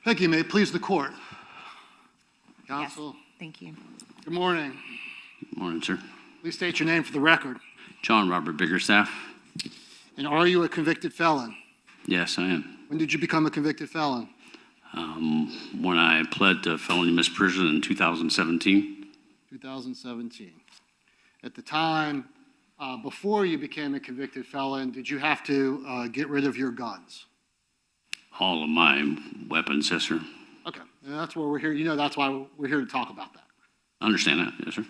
Thank you. May it please the court. Counsel. Yes, thank you. Good morning. Good morning, sir. Please state your name for the record. John Robert Biggerstaff. And are you a convicted felon? Yes, I am. When did you become a convicted felon? When I pled to felony misprision in 2017. 2017. At the time, before you became a convicted felon, did you have to get rid of your guns? All of my weapons, yes, sir. Okay, and that's why we're here. You know, that's why we're here to talk about that. I understand that, yes, sir.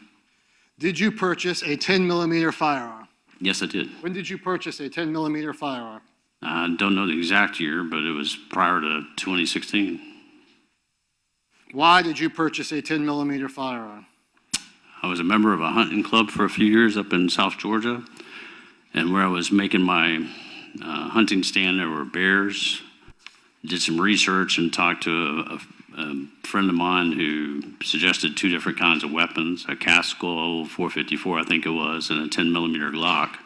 Did you purchase a 10-millimeter firearm? Yes, I did. When did you purchase a 10-millimeter firearm? I don't know the exact year, but it was prior to 2016. Why did you purchase a 10-millimeter firearm? I was a member of a hunting club for a few years up in South Georgia, and where I was making my hunting stand, there were bears. Did some research and talked to a friend of mine who suggested two different kinds of weapons, a Casco 454, I think it was, and a 10-millimeter Glock.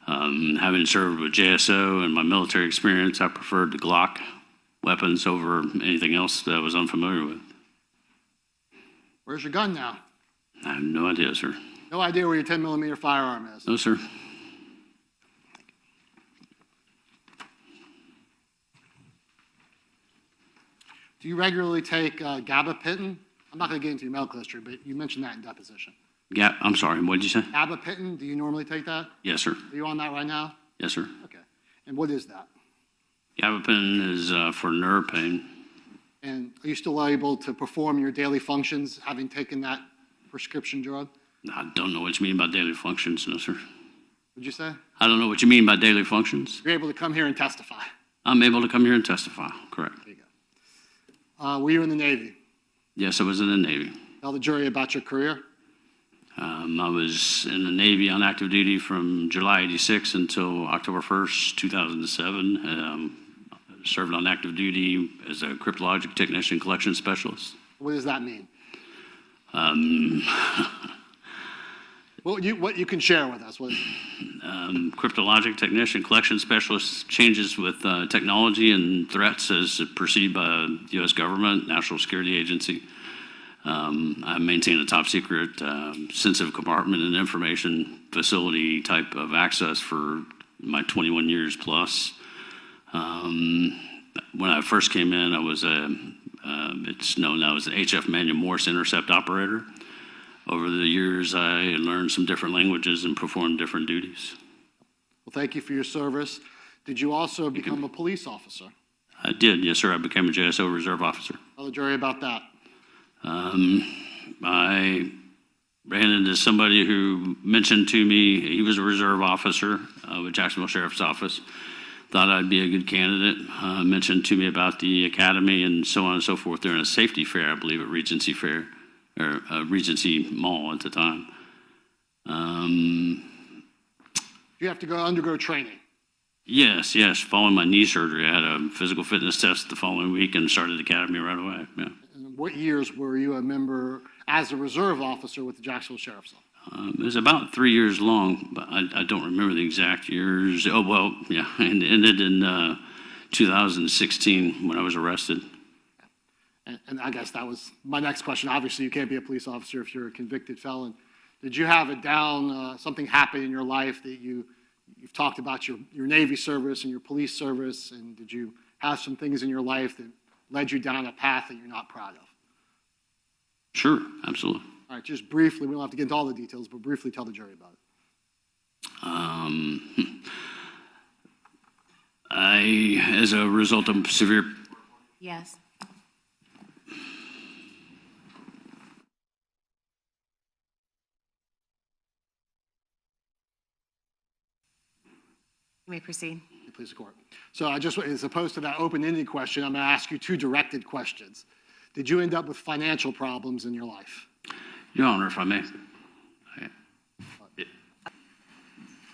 Having served with JSO and my military experience, I preferred the Glock weapons over anything else that I was unfamiliar with. Where's your gun now? I have no idea, sir. No idea where your 10-millimeter firearm is? No, sir. Do you regularly take gabapentin? I'm not going to get into your medical history, but you mentioned that in deposition. Yeah, I'm sorry. What did you say? Gabapentin, do you normally take that? Yes, sir. Are you on that right now? Yes, sir. Okay. And what is that? Gabapentin is for nerve pain. And are you still able to perform your daily functions having taken that prescription drug? I don't know what you mean by daily functions, no, sir. What'd you say? I don't know what you mean by daily functions. You're able to come here and testify. I'm able to come here and testify, correct. There you go. Were you in the Navy? Yes, I was in the Navy. Tell the jury about your career. I was in the Navy on active duty from July 86 until October 1st, 2007. Served on active duty as a cryptologic technician collection specialist. What does that mean? What you can share with us? What is it? Cryptologic technician collection specialist changes with technology and threats as perceived by the U.S. government, National Security Agency. I maintain a top secret sensitive compartment and information facility type of access for my 21 years plus. When I first came in, I was it's known now as an HF Manual Morse intercept operator. Over the years, I learned some different languages and performed different duties. Well, thank you for your service. Did you also become a police officer? I did, yes, sir. I became a JSO reserve officer. Tell the jury about that. I ran into somebody who mentioned to me he was a reserve officer with Jacksonville Sheriff's Office. Thought I'd be a good candidate. Mentioned to me about the academy and so on and so forth. They're in a safety fair, I believe, at Regency Fair, or Regency Mall at the time. You have to undergo training. Yes. Following my knee surgery, I had a physical fitness test the following week and started the academy right away. Yeah. And what years were you a member as a reserve officer with the Jacksonville Sheriff's Office? It was about 3 years long, but I don't remember the exact years. Oh, well, yeah, and it ended in 2016 when I was arrested. And I guess that was my next question. Obviously, you can't be a police officer if you're a convicted felon. Did you have something happen in your life that you've talked about your Navy service and your police service, and did you have some things in your life that led you down a path that you're not proud of? Sure, absolutely. All right, just briefly, we don't have to get into all the details, but briefly tell the jury about it. As a result of severe... Yes. You may proceed. Please, the court. So as opposed to that open-ended question, I'm going to ask you two directed questions. Did you end up with financial problems in your life? Your Honor, if I may.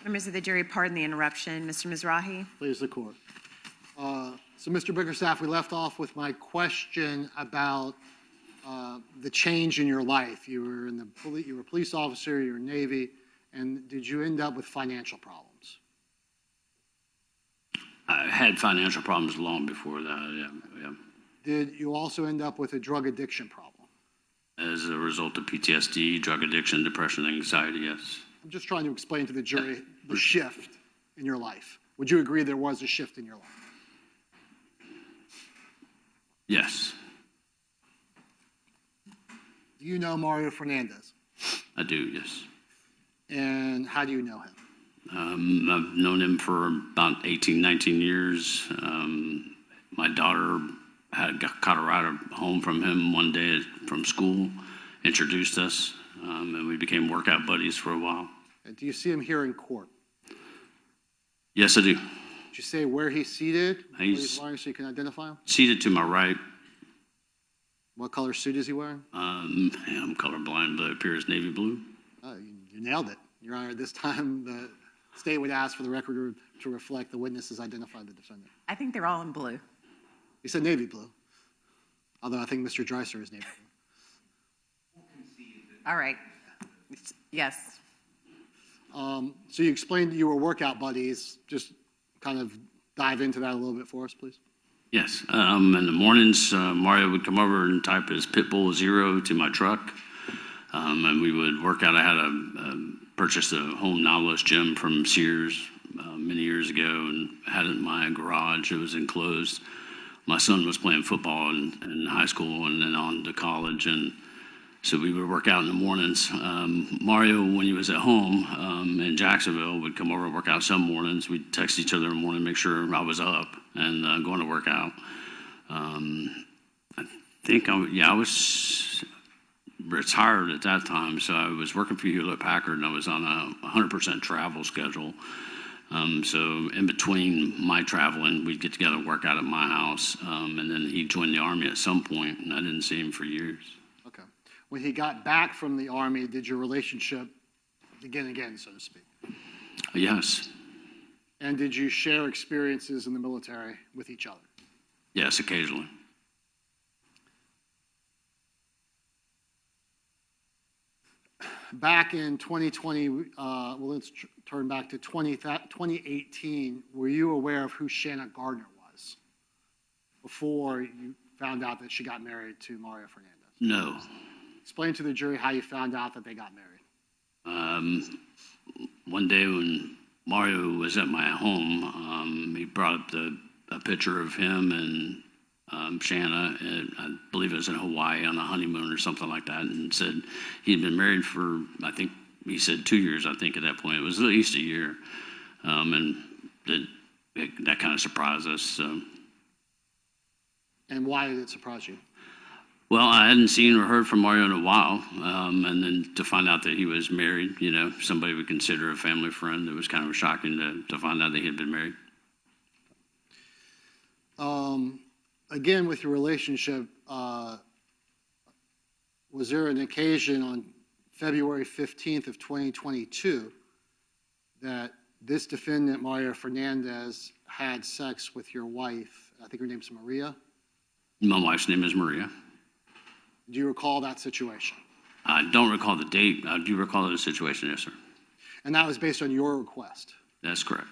Members of the jury, pardon the interruption. Mr. Mizrahi. Please, the court. So, Mr. Biggerstaff, we left off with my question about the change in your life. You were a police officer, you were Navy, and did you end up with financial problems? I had financial problems long before that, yeah. Did you also end up with a drug addiction problem? As a result of PTSD, drug addiction, depression, anxiety, yes. I'm just trying to explain to the jury the shift in your life. Would you agree there was a shift in your life? Yes, Do you know Mario Fernandez? I do, yes. And how do you know him? I've known him for about 18, 19 years. My daughter caught a ride home from him one day from school, introduced us, and we became workout buddies for a while. And do you see him here in court? Yes, I do. Did you say where he's seated? Where He's- lying so you can identify him? Seated to my right, What color suit is he wearing? I'm colorblind, but it appears navy blue. Oh, you nailed it. Your Honor, this time the state would ask for the record to reflect the witnesses identified the defendant. I think they're all in blue. He said navy blue, although I think Mr. Dreiser is navy blue. All right. Yes. So you explained you were workout buddies. Just kind of dive into that a little bit for us, please. Yes. In the mornings, Mario would come over and type his Pitbull 0 to my truck, and we would work out. I had purchased a home novelist gym from Sears many years ago and had it in my garage. It was enclosed. My son was playing football in high school and then on to college, and so we would work out in the mornings. Mario, when he was at home in Jacksonville, would come over and work out some mornings. We'd text each other in the morning, make sure I was up and going to work out. I think I was retired at that time, so I was working for Hewlett-Packard, and I was on a 100% travel schedule. So in between my traveling, we'd get together and work out at my house, and then he joined the Army at some point, and I didn't see him for years. Okay. When he got back from the Army, did your relationship begin again, so to speak? Yes. And did you share experiences in the military with each other? Yes, occasionally. Back in 2020, let's turn back to 2018. Were you aware of who Shanna Gardner was before you found out that she got married to Mario Fernandez? No. Explain to the jury how you found out that they got married. One day when Mario was at my home, he brought up a picture of him and Shanna, and I believe it was in Hawaii on a honeymoon or something like that, and said he'd been married for, I think he said 2 years, I think at that point. It was at least a year. And that kind of surprised us. So. And why did it surprise you? Well, I hadn't seen or heard from Mario in a while, and then to find out that he was married, somebody would consider a family friend, it was kind of shocking to find out that he had been married. Again, with your relationship, was there an occasion on February 15th of 2022 that this defendant, Mario Fernandez, had sex with your wife? I think her name's Maria. My wife's name is Maria. Do you recall that situation? I don't recall the date. I do recall the situation, yes, sir. And that was based on your request? That's correct.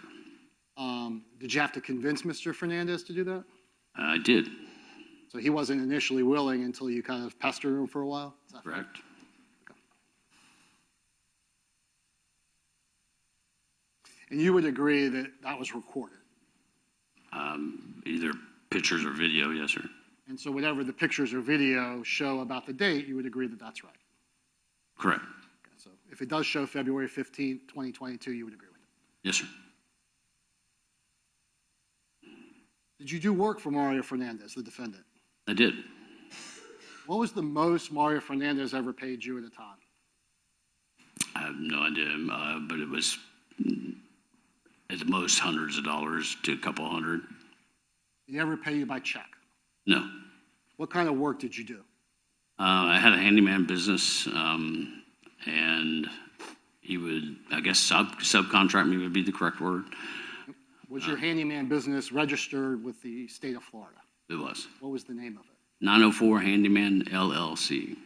Did you have to convince Mr. Fernandez to do that? I did. So he wasn't initially willing until you kind of pestered him for a while? Is that Correct. Okay. And you would agree that that was recorded? Either pictures or video, yes, sir. And so whatever the pictures or video show about the date, you would agree that that's right? Correct. Okay, so if it does show February 15th, 2022, you would agree with it? Yes, sir. Did you do work for Mario Fernandez, the defendant? I did. What was the most Mario Fernandez ever paid you at a time? I have no idea, but it was at the most hundreds of dollars to a couple hundred. Did he ever pay you by check? No. What kind of work did you do? I had a handyman business, and he would, I guess, subcontract me would be the correct word. Was your handyman business registered with the state of Florida? It was. What was the name of it? 904 Handyman LLC.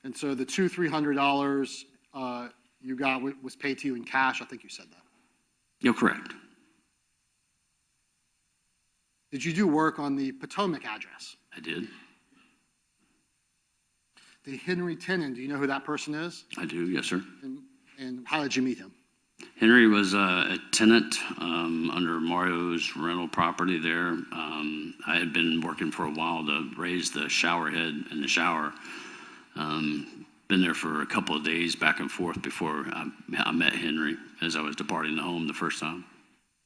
And so the $200-300 you got was paid to you in cash. I think you said that. You're correct. Did you do work on the Potomac address? I did. The Henry Tenen, do you know who that person is? I do, yes, sir. And how did you meet him? Henry was a tenant under Mario's rental property there. I had been working for a while to raise the shower head in the shower. Been there for a couple of days back and forth before I met Henry as I was departing the home the first time.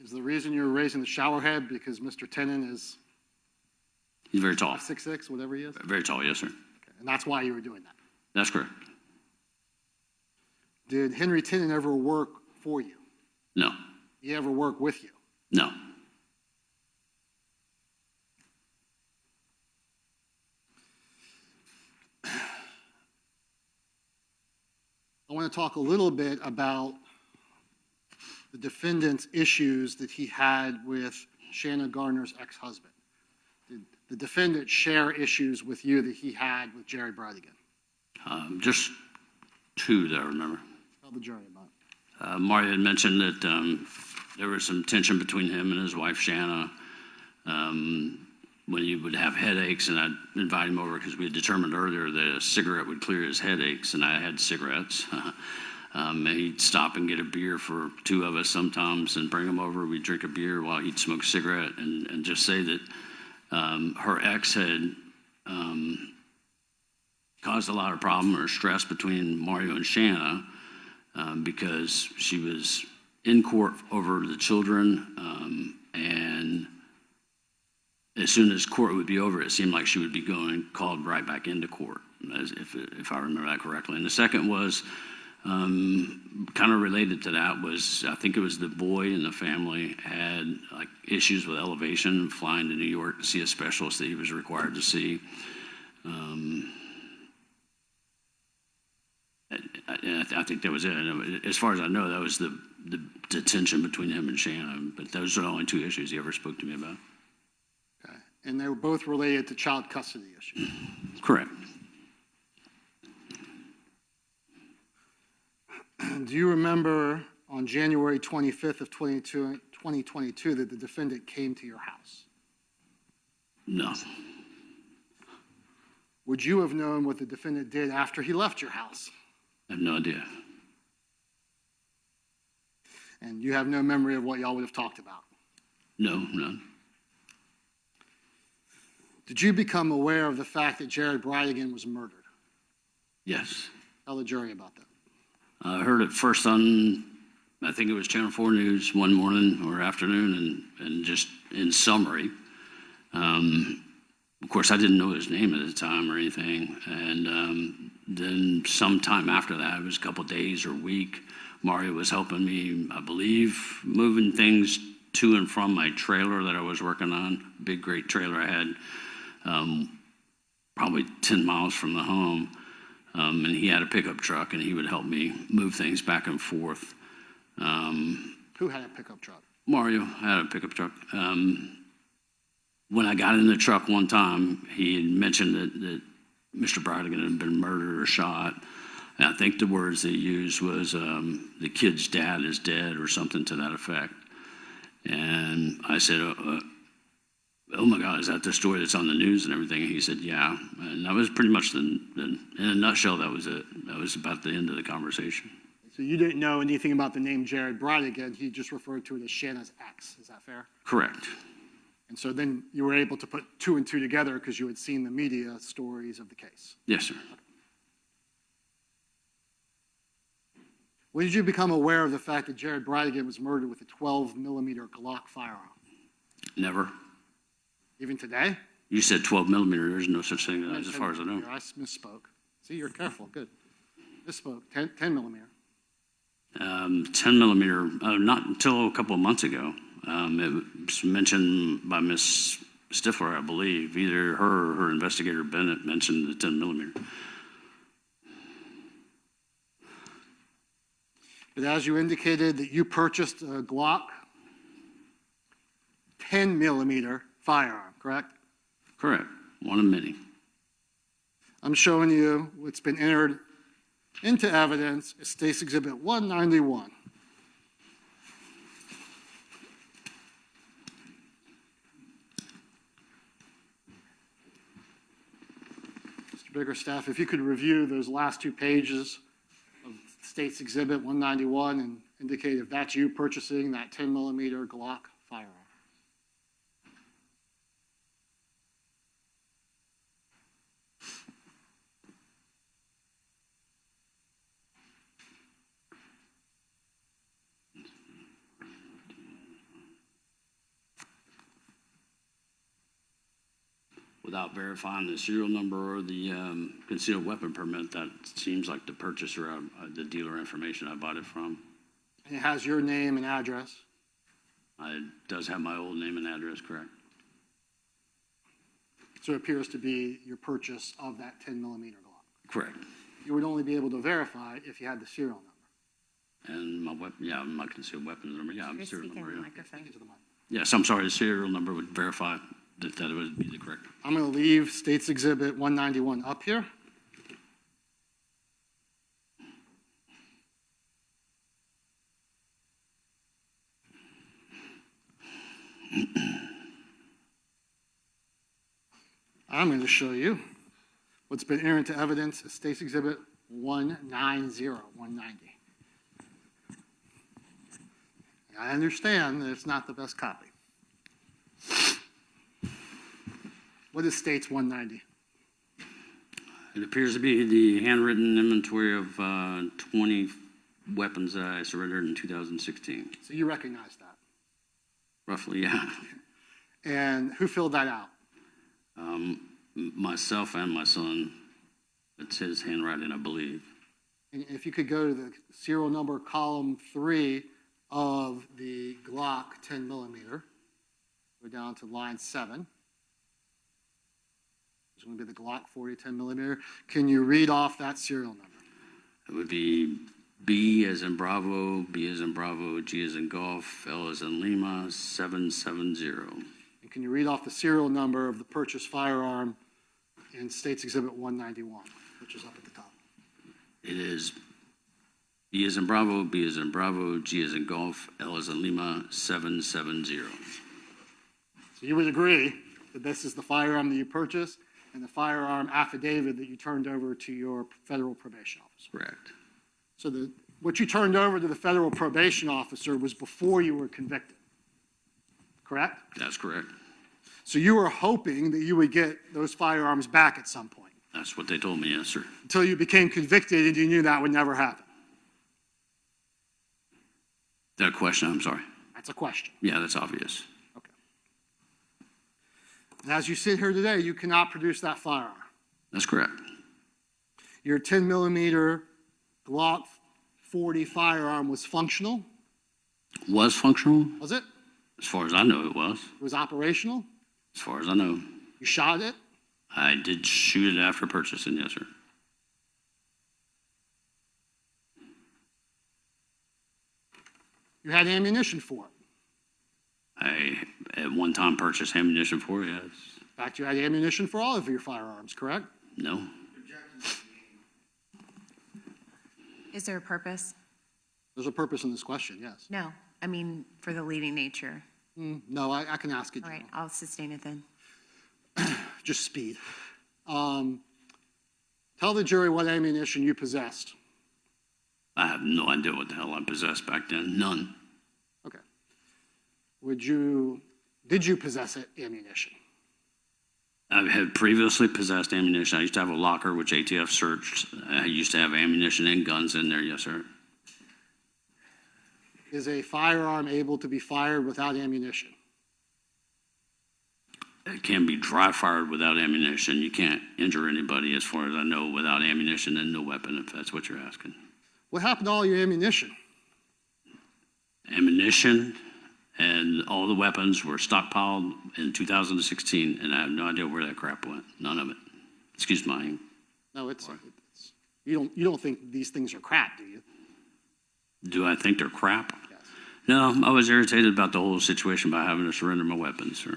Is the reason you were raising the shower head because Mr. Tenen is He's very tall. 6'6", whatever he is? Very tall, yes, sir. Okay. And that's why you were doing that. That's correct. Did Henry Tenen ever work for you? No, He ever work with you? no. I want to talk a little bit about the defendant's issues that he had with Shanna Gardner's ex-husband. Did the defendant share issues with you that he had with Jared Bridegan? Just two that I remember. Tell the jury about it. Mario had mentioned that there was some tension between him and his wife, Shanna, when he would have headaches, and I'd invite him over because we had determined earlier that a cigarette would clear his headaches, and I had cigarettes. And he'd stop and get a beer for two of us sometimes and bring them over. We'd drink a beer while he'd smoke a cigarette, and just say that her ex had caused a lot of problem or stress between Mario and Shanna because she was in court over the children, and as soon as court would be over, it seemed like she would be called right back into court, if I remember that correctly. And the second was kind of related to that was, I think it was the boy in the family had like issues with elevation, flying to New York to see a specialist that he was required to see. I think that was it. And as far as I know, that was the tension between him and Shannon. But those are the only two issues he ever spoke to me about. Okay. And they were both related to child custody issues? Correct. Do you remember on January 25th of 2022 that the defendant came to your house? No. Would you have known what the defendant did after he left your house? I have no idea. And you have no memory of what y'all would have talked about? No, none. Did you become aware of the fact that Jared Bridegan was murdered? Yes. Tell the jury about that. I heard it first on, I think it was Channel 4 News one morning or afternoon, and just in summary. Of course, I didn't know his name at the time or anything. And then sometime after that, it was a couple days or week, Mario was helping me, I believe, moving things to and from my trailer that I was working on, big, great trailer I had, probably 10 miles from the home. And he had a pickup truck, and he would help me move things back and forth. Who had a pickup truck? Mario had a pickup truck. When I got in the truck one time, he had mentioned that Mr. Bridegan had been murdered or shot. And I think the words they used was, the kid's dad is dead or something to that effect. And I said, oh my God, is that the story that's on the news and everything? And he said, yeah. And that was pretty much, in a nutshell, that was it. That was about the end of the conversation. So you didn't know anything about the name Jared Bridegan. He just referred to it as Shanna's ex. Is that fair? Correct. And so then you were able to put two and two together because you had seen the media stories of the case. Yes, sir. When did you become aware of the fact that Jared Bridegan was murdered with a 12-millimeter Glock firearm? Never. Even today? You said 12 millimeter. There's no such thing as far as I know. I misspoke. See, you're careful. Good. Misspoke. 10 millimeter. 10 millimeter, not until a couple of months ago. It was mentioned by Miss Stifler, I believe. Either her or her investigator Bennett mentioned the 10 millimeter. But as you indicated that you purchased a Glock 10 millimeter firearm, correct? Correct. One of many. I'm showing you what's been entered into evidence as State's Exhibit 191. Biggerstaff, if you could review those last 2 pages of State's Exhibit 191 and indicate if that's you purchasing that 10 millimeter Glock firearm. Without verifying the serial number or the concealed weapon permit, that seems like the purchaser, the dealer information I bought it from. And it has your name and address. It does have my old name and address, correct? So it appears to be your purchase of that 10 millimeter Glock. Correct. You would only be able to verify if you had the serial number. And my weapon, yeah, my concealed weapons number, yeah, You're serial speaking number, in the yeah. microphone. Into the mic. Yes, I'm sorry, the serial number would verify that it would be the correct. I'm going to leave State's Exhibit 191 up here. I'm going to show you what's been entered into evidence as State's Exhibit 190. I understand that it's not the best copy. What is State's 190? It appears to be the handwritten inventory of 20 weapons that I surrendered in 2016. So you recognize that. Roughly, yeah. And who filled that out? Myself and my son. It's his handwriting, I believe. And if you could go to the serial number column 3 of the Glock 10 millimeter, go down to line 7. It's going to be the Glock 40 10 millimeter. Can you read off that serial number? It would be B as in Bravo, B as in Bravo, G as in Golf, L as in Lima, 770. And can you read off the serial number of the purchased firearm in State's Exhibit 191, which is up at the top? It is B as in Bravo, B as in Bravo, G as in Golf, L as in Lima, 770. So you would agree that this is the firearm that you purchased and the firearm affidavit that you turned over to your federal probation officer? Correct. So what you turned over to the federal probation officer was before you were convicted, correct? That's correct. So you were hoping that you would get those firearms back at some point That's what they told me, yes, sir. until you became convicted and you knew that would never happen. That question, I'm sorry. That's a question. Yeah, that's obvious. Okay. And as you sit here today, you cannot produce that firearm. That's correct. Your 10 millimeter Glock 40 firearm was functional, Was functional? was it? As far as I know, it was. It was operational? As far as I know. You shot it? I did shoot it after purchasing, yes, sir. You had ammunition for it. I, at one time, purchased ammunition for it, yes. In fact, you had ammunition for all of your firearms, correct? No. Is there a purpose? There's a purpose in this question, yes. No, I mean, for the leading nature. No, I can ask it. All right, I'll sustain it then. Just speed. Tell the jury what ammunition you possessed. I have no idea what the hell I possessed back then. None. Okay. Did you possess ammunition? I had previously possessed ammunition. I used to have a locker which ATF searched. I used to have ammunition and guns in there, yes, sir. Is a firearm able to be fired without ammunition? It can be dry fired without ammunition. You can't injure anybody, as far as I know, without ammunition and no weapon, if that's what you're asking. What happened to all your ammunition? Ammunition and all the weapons were stockpiled in 2016, and I have no idea where that crap went. None of it. Excuse my. No, you don't think these things are crap, do you? Do I think they're crap? Yes. No, I was irritated about the whole situation by having to surrender my weapons, sir.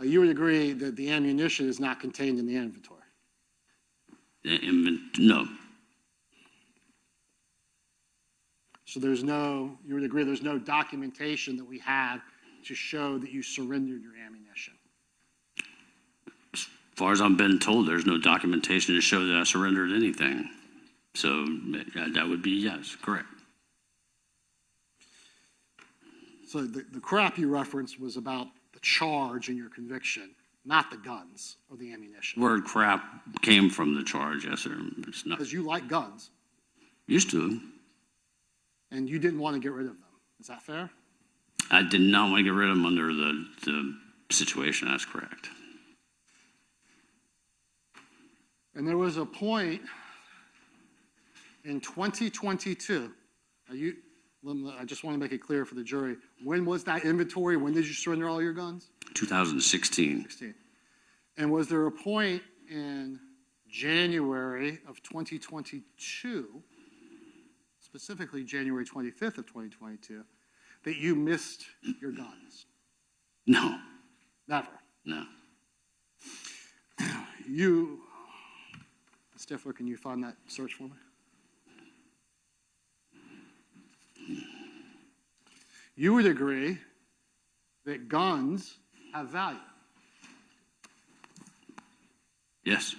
You would agree that the ammunition is not contained in the inventory? No. So you would agree there's no documentation that we have to show that you surrendered your ammunition? As far as I've been told, there's no documentation to show that I surrendered anything. So that would be yes, correct. So the crap you referenced was about the charge in your conviction, not the guns or the ammunition. Word crap came from the charge, yes, sir. It's not, Because you like guns, used to. and you didn't want to get rid of them. Is that fair? I did not want to get rid of them under the situation, that's correct. And there was a point in 2022, I just want to make it clear for the jury, when was that inventory? When did you surrender all your guns? 2016. 16. And was there a point in January of 2022, specifically January 25th of 2022, that you missed your guns? No, Never. no. Stifler, can you find that search for me? You would agree that guns have value. Yes,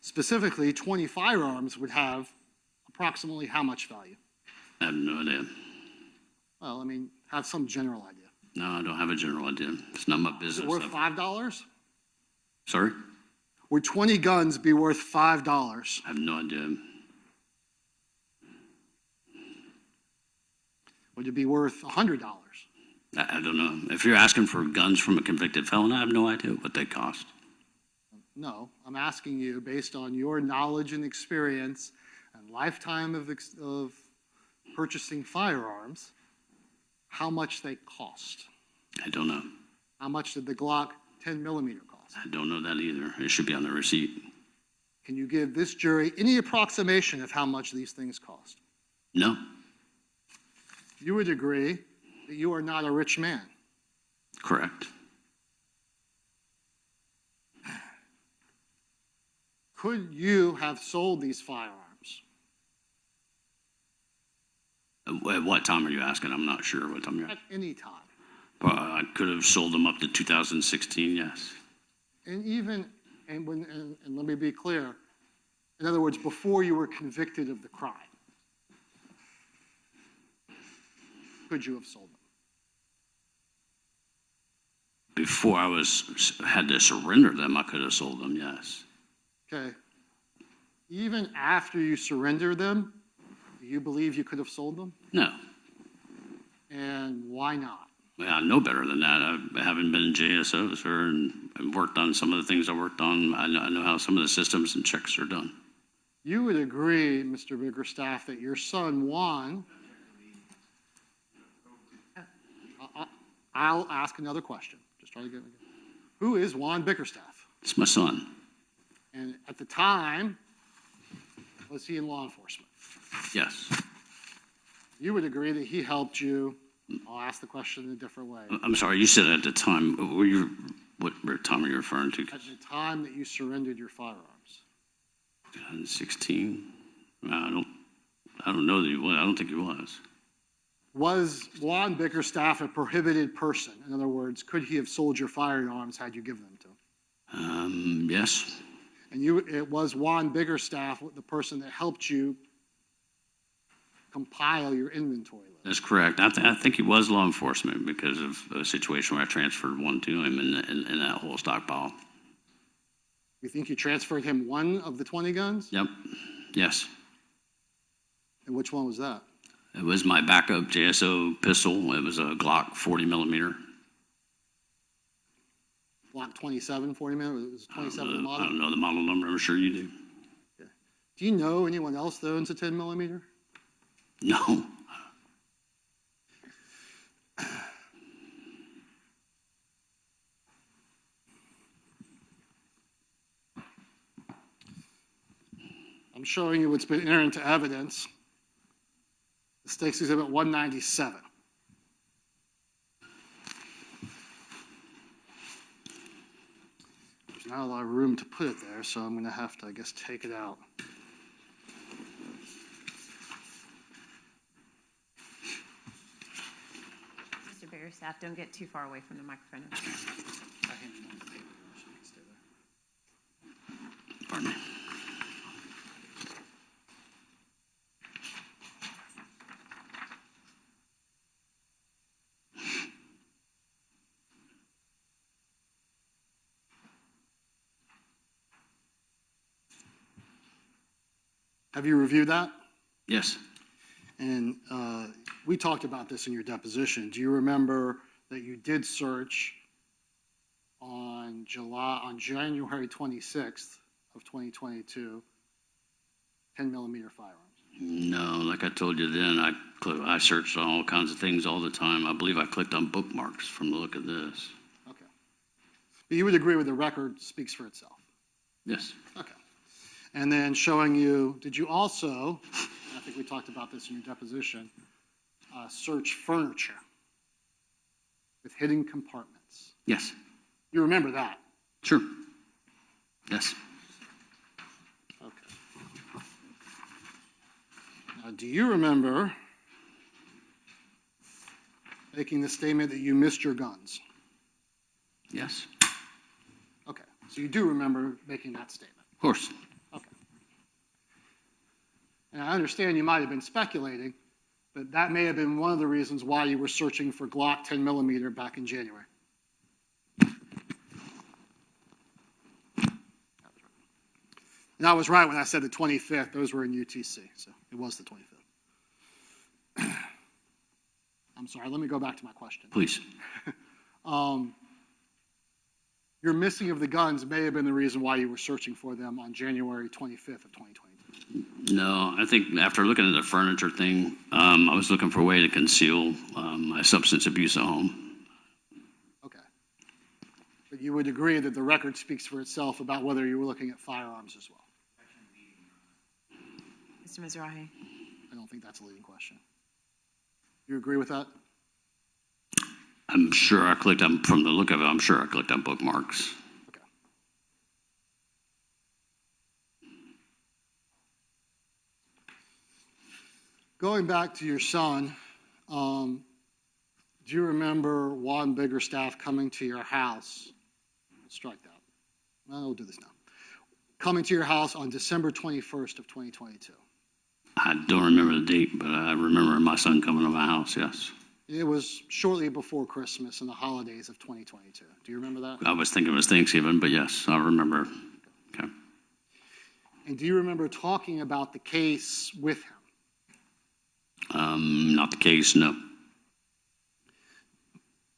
Specifically, 20 firearms would have approximately how much value? I have no idea. Well, I mean, have some general idea. No, I don't have a general idea. It's not my Is business. it worth $5? Sorry? Would 20 guns be worth $5? I have no idea. Would it be worth $100? I don't know. If you're asking for guns from a convicted felon, I have no idea what they cost. No, I'm asking you, based on your knowledge and experience and lifetime of purchasing firearms, how much they cost. I don't know. How much did the Glock 10 millimeter cost? I don't know that either. It should be on the receipt. Can you give this jury any approximation of how much these things cost? No, You would agree that you are not a rich man. correct. Could you have sold these firearms? At what time are you asking? I'm not sure what time you're At any time. I could have sold them up to 2016, yes. And let me be clear, in other words, before you were convicted of the crime, could you have sold them? Before I had to surrender them, I could have sold them, yes. Okay. Even after you surrender them, do you believe you could have sold them? No. And why not? Well, I know better than that. I haven't been in JSO, sir, and worked on some of the things I worked on. I know how some of the systems and checks are done. You would agree, Mr. Biggerstaff, that your son, Juan, I'll ask another question. Just try to get it. Who is Juan Biggerstaff? It's my son. And at the time, was he in law enforcement? Yes. You would agree that he helped you. I'll ask the question in a different way. I'm sorry, you said at the time. What time are you referring to? At the time that you surrendered your firearms. 2016? I don't know that he was. I don't think he was. Was Juan Biggerstaff a prohibited person? In other words, could he have sold your firearms had you given them to him? Yes. And it was Juan Biggerstaff, the person that helped you compile your inventory list. That's correct. I think he was law enforcement because of a situation where I transferred one to him in that whole stockpile. You think you transferred him one of the 20 guns? Yep. Yes. And which one was that? It was my backup JSO pistol. It was a Glock 40 millimeter. Glock 27, 40 millimeter? It was 27 model? I don't know the model number. I'm sure you do. Do you know anyone else that owns a 10 millimeter? No. I'm showing you what's been entered into evidence. The State's Exhibit 197. There's not a lot of room to put it there, so I'm going to have to, I guess, take it out. Mr. Biggerstaff, don't get too far away from the microphone. I handed him the paper, so he can stay there. Pardon me. Have you reviewed that? Yes. And we talked about this in your deposition. Do you remember that you did search on January 26th of 2022, 10 millimeter firearms? No, like I told you then, I searched on all kinds of things all the time. I believe I clicked on bookmarks from the look of this. Okay. But you would agree with the record speaks for itself? Yes. Okay. And then showing you, did you also, I think we talked about this in your deposition, search furniture with hidden compartments? Yes. You remember that? Sure. Yes. Okay. Now, do you remember making the statement that you missed your guns? Yes. Okay. So you do remember making that statement? Of course. Okay. And I understand you might have been speculating, but that may have been one of the reasons why you were searching for Glock 10 millimeter back in January. And I was right when I said the 25th. Those were in UTC, so it was the 25th. I'm sorry, let me go back to my question. Please. Your missing of the guns may have been the reason why you were searching for them on January 25th of 2022. No, I think after looking at the furniture thing, I was looking for a way to conceal my substance abuse at home. Okay. But you would agree that the record speaks for itself about whether you were looking at firearms as well? Mr. Mizrahi? I don't think that's a leading question. You agree with that? I'm sure I clicked on, from the look of it, I'm sure I clicked on bookmarks. Okay. Going back to your son, do you remember Juan Biggerstaff coming to your house? Strike that. Well, we'll do this now. Coming to your house on December 21st of 2022. I don't remember the date, but I remember my son coming to my house, yes. It was shortly before Christmas and the holidays of 2022. Do you remember that? I was thinking it was Thanksgiving, but yes, I remember. Okay. And do you remember talking about the case with him? Not the case, no.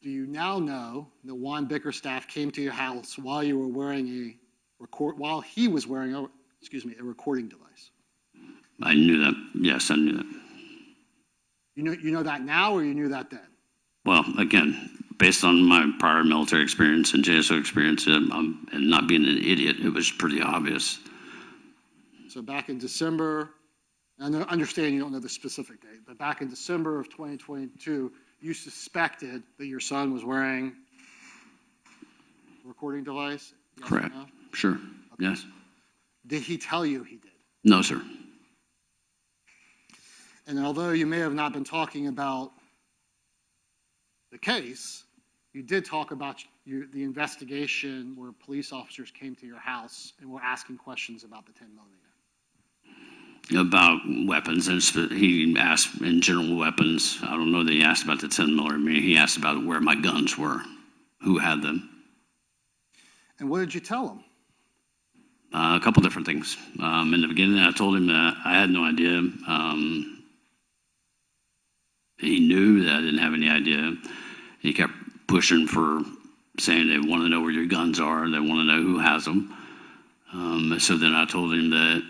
Do you now know that Juan Bickerstaff came to your house while you were wearing while he was wearing a recording device? I knew that. Yes, I knew that. You know that now, or you knew that then? Well, again, based on my prior military experience and JSO experience, and not being an idiot, it was pretty obvious. So back in December, I understand you don't know the specific date, but back in December of 2022, you suspected that your son was wearing a recording device? Yes. Correct. No? Sure. Okay. Yes. Did he tell you he did? No, sir. And although you may have not been talking about the case, you did talk about the investigation where police officers came to your house and were asking questions about the 10 millimeter. About weapons, and he asked in general weapons. I don't know that he asked about the 10 millimeter. He asked about where my guns were, who had them. And what did you tell him? A couple different things. In the beginning, I told him that I had no idea. He knew that I didn't have any idea. He kept pushing for saying they want to know where your guns are. They want to know who has them. So then I told him that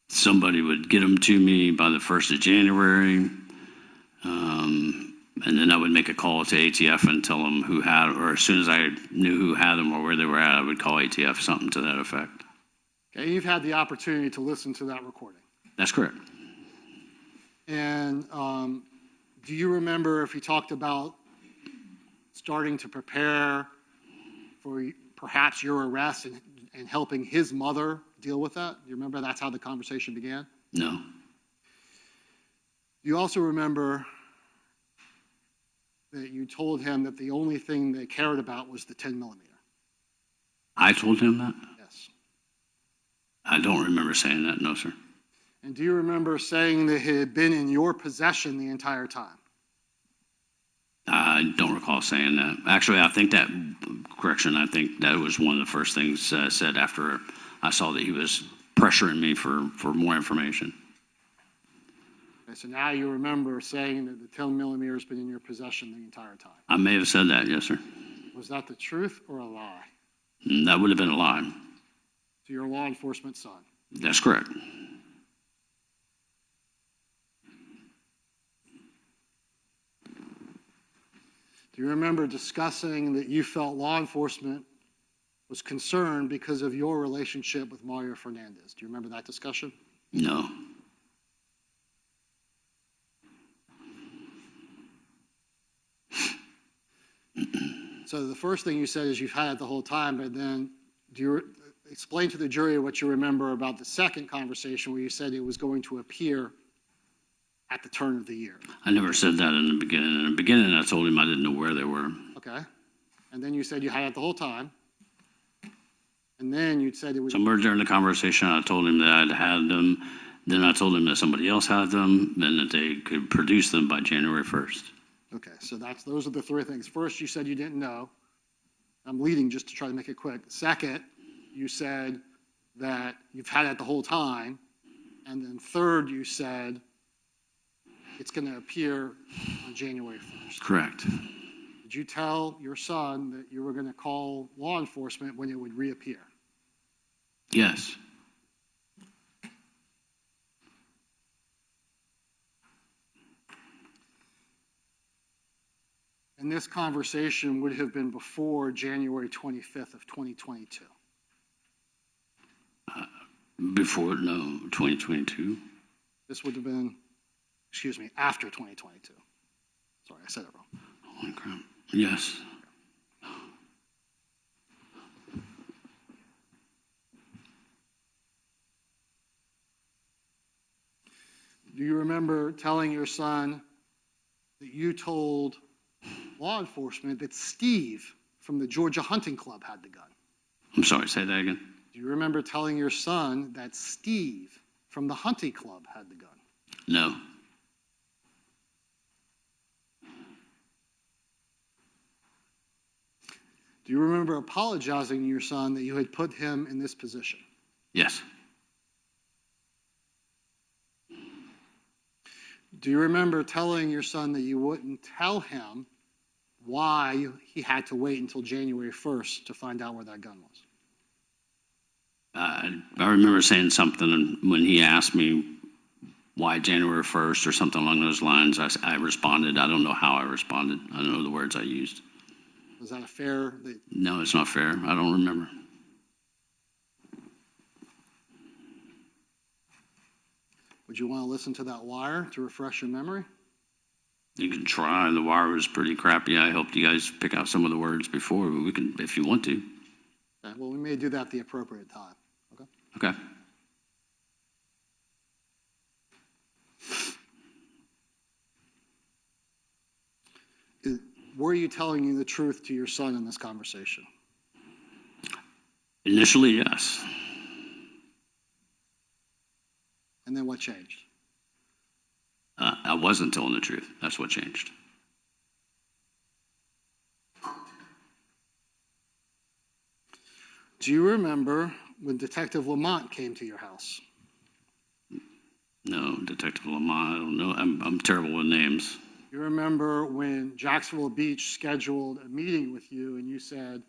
somebody would get them to me by the 1st of January. And then I would make a call to ATF and tell them who had, or as soon as I knew who had them or where they were at, I would call ATF, something to that effect. Okay, you've had the opportunity to listen to that recording. That's correct. And do you remember if he talked about starting to prepare for perhaps your arrest and helping his mother deal with that? Do you remember that's how the conversation began? No. You also remember that you told him that the only thing they cared about was the 10 millimeter. I told him that? Yes. I don't remember saying that, no, sir. And do you remember saying that it had been in your possession the entire time? I don't recall saying that. Actually, I think that was one of the first things said after I saw that he was pressuring me for more information. Okay, so now you remember saying that the 10 millimeter has been in your possession the entire time. I may have said that, yes, sir. Was that the truth or a lie That would have been a lie. to your law enforcement son? That's correct. Do you remember discussing that you felt law enforcement was concerned because of your relationship with Mario Fernandez? Do you remember that discussion? No. So the first thing you said is you've had it the whole time, but then do you explain to the jury what you remember about the second conversation where you said it was going to appear at the turn of the year? I never said that in the beginning. In the beginning, I told him I didn't know where they were. Okay. And then you said you had it the whole time. And then you said it was... Somewhere during the conversation, I told him that I'd had them. Then I told him that somebody else had them and that they could produce them by January 1st. Okay, so those are the three things. First, you said you didn't know. I'm leading just to try to make it quick. Second, you said that you've had it the whole time. And then third, you said it's going to appear on January 1st. Correct. Did you tell your son that you were going to call law enforcement when it would reappear? Yes. And this conversation would have been before January 25th of 2022. Before, no, 2022. This would have been, after 2022. Sorry, I said it wrong. Holy crap. Yes. Do you remember telling your son that you told law enforcement that Steve from the Georgia Hunting Club had the gun? I'm sorry, say that again. Do you remember telling your son that Steve from the Hunting Club had the gun? No. Do you remember apologizing to your son that you had put him in this position? Yes. Do you remember telling your son that you wouldn't tell him why he had to wait until January 1st to find out where that gun was? I remember saying something when he asked me why January 1st or something along those lines. I responded. I don't know how I responded. I don't know the words I used. Was that a fair? No, it's not fair. I don't remember. Would you want to listen to that wire to refresh your memory? You can try. The wire was pretty crappy. I helped you guys pick out some of the words before. But we can, if you want to. Okay, well, we may do that at the appropriate time. Okay. Okay. Were you telling the truth to your son in this conversation? Initially, yes. And then what changed? I wasn't telling the truth. That's what changed. Do you remember when Detective Lamont came to your house? No, Detective Lamont, I don't know. I'm terrible with names. You remember when Jacksonville Beach scheduled a meeting with you and you said,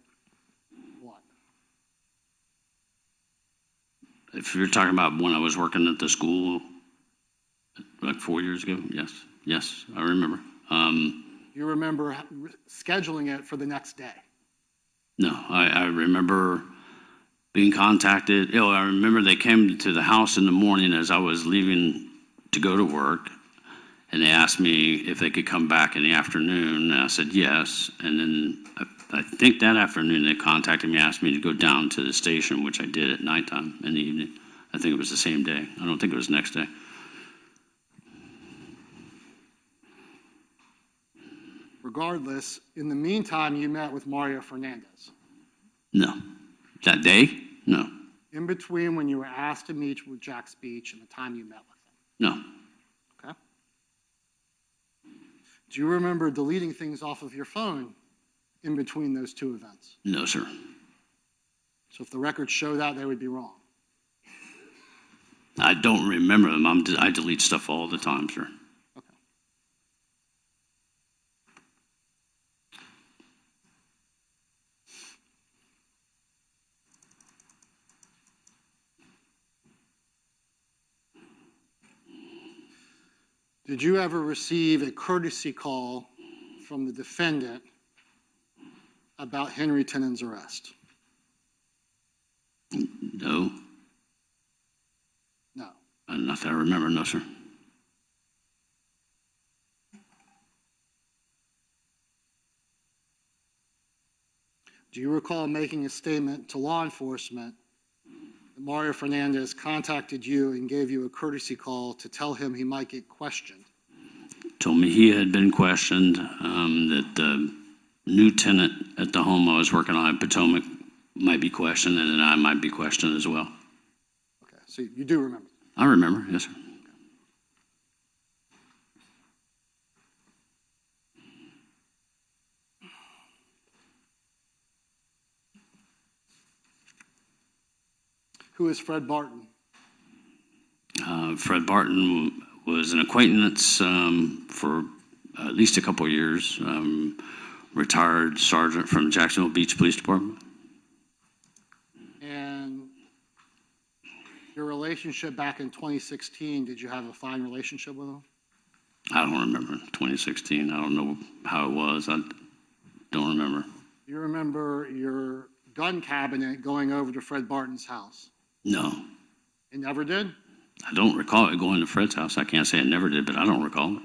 what? If you're talking about when I was working at the school, like 4 years ago, yes, I remember. You remember scheduling it for the next day? No, I remember being contacted. I remember they came to the house in the morning as I was leaving to go to work, and they asked me if they could come back in the afternoon, and I said yes. And then I think that afternoon they contacted me, asked me to go down to the station, which I did at nighttime in the evening. I think it was the same day. I don't think it was the next day. Regardless, in the meantime, you met with Mario Fernandez. No. That day? No. in between when you were asked to meet with Jack Speech and the time you met with him? No, Okay. Do you remember deleting things off of your phone in between those two events? no, sir. So if the records show that, they would be wrong. I don't remember them. I delete stuff all the time, sir. Okay. Did you ever receive a courtesy call from the defendant about Henry Tennant's arrest? No, No. not that I remember, no, sir. Do you recall making a statement to law enforcement that Mario Fernandez contacted you and gave you a courtesy call to tell him he might get questioned? Told me he had been questioned, that the new tenant at the home I was working on in Potomac might be questioned, and then I might be questioned as well. Okay, so you do remember. I remember, yes, sir. Who is Fred Barton? Fred Barton was an acquaintance for at least a couple of years, retired sergeant from Jacksonville Beach Police Department. And your relationship back in 2016, did you have a fine relationship with him? I don't remember 2016. I don't know how it was. I don't remember. You remember your gun cabinet going over to Fred Barton's house? No, It never did? I don't recall it going to Fred's house. I can't say it never did, but I don't recall it.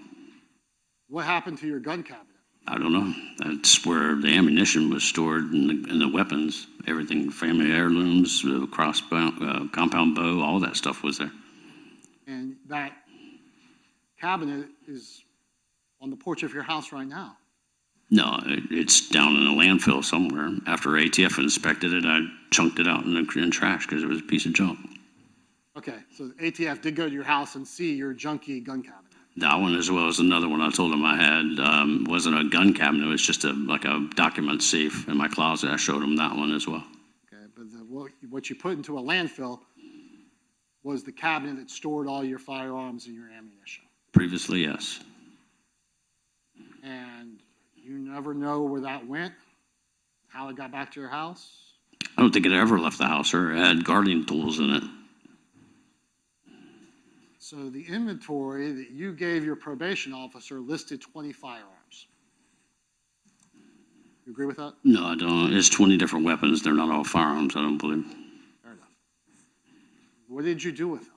What happened to your gun cabinet? I don't know. That's where the ammunition was stored and the weapons, everything, family heirlooms, compound bow, all that stuff was there. And that cabinet is on the porch of your house right now. No, it's down in a landfill somewhere. After ATF inspected it, I chunked it out in trash because it was a piece of junk. Okay, so ATF did go to your house and see your junky gun cabinet. That one, as well as another one I told him I had, wasn't a gun cabinet. It was just like a document safe in my closet. I showed him that one as well. Okay, but what you put into a landfill was the cabinet that stored all your firearms and your ammunition. Previously, yes. And you never know where that went, how it got back to your house? I don't think it ever left the house, sir. It had guarding tools in it. So the inventory that you gave your probation officer listed 20 firearms. You agree with that? No, I don't. It's 20 different weapons. They're not all firearms, I don't believe. Fair enough. What did you do with them?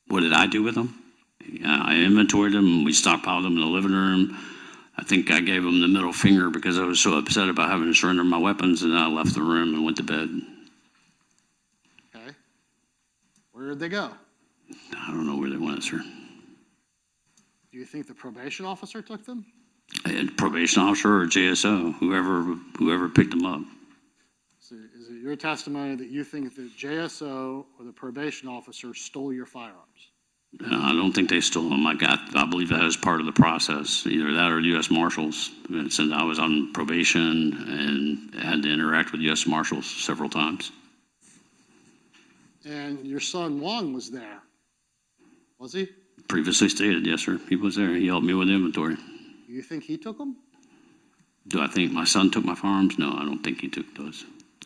What did I do with them? Yeah, I inventoried them. We stockpiled them in the living room. I think I gave them the middle finger because I was so upset about having to surrender my weapons, and I left the room and went to bed. Okay. Where did they go? I don't know where they went, sir. Do you think the probation officer took them? Probation officer or JSO, whoever picked them up. So is it your testimony that you think the JSO or the probation officer stole your firearms? I don't think they stole them. I believe that was part of the process, either that or U.S. Marshals. Since I was on probation and had to interact with U.S. Marshals several times. And your son Long was there, was he? Previously stated, yes, sir. He was there. He helped me with the inventory. Do you think he took them? Do I think my son took my firearms? No, I don't think he took those.